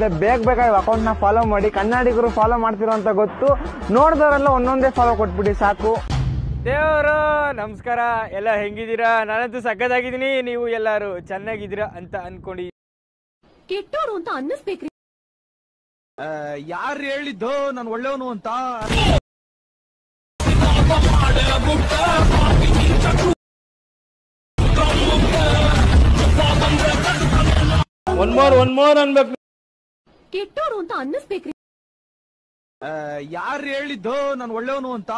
ಬರುತ್ತೆ. ಬೇಗ ಅಕೌಂಟ್ ನ ಫಾಲೋ ಮಾಡಿ. ಕನ್ನಡಿಗರು ಫಾಲೋ ಮಾಡ್ತಿರೋ ಅಂತ ಗೊತ್ತು, ನೋಡಿದವರೆಲ್ಲ ಒಂದೊಂದೇ ಫಾಲೋ ಕೊಟ್ಬಿಡಿ ಸಾಕು. ದೇವರು ನಮಸ್ಕಾರ, ಎಲ್ಲ ಹೆಂಗಿದ್ದೀರಾ? ನಾನಂತೂ ಸಕ್ಕತ್ತಾಗಿದ್ದೀನಿ, ನೀವು ಎಲ್ಲಾರು ಚೆನ್ನಾಗಿದ್ದೀರಾ ಅಂತ ಅನ್ಕೊಂಡಿ. ಕೆಟ್ಟೋರು ಅಂತ ಅನ್ನಿಸ್ಬೇಕ್ರಿ. ಯಾರು ಹೇಳಿದ್ದು ನಾನು ಒಳ್ಳೆಯವನು ಅಂತ? ಒನ್ ಮೋರ್ ಅನ್ಬೇಕು. ಕೆಟ್ಟೋರು ಅಂತ ಅನ್ನಿಸ್ಬೇಕ್ರಿ. ಯಾರು ಹೇಳಿದ್ದು ನಾನು ಒಳ್ಳೆಯವನು ಅಂತ?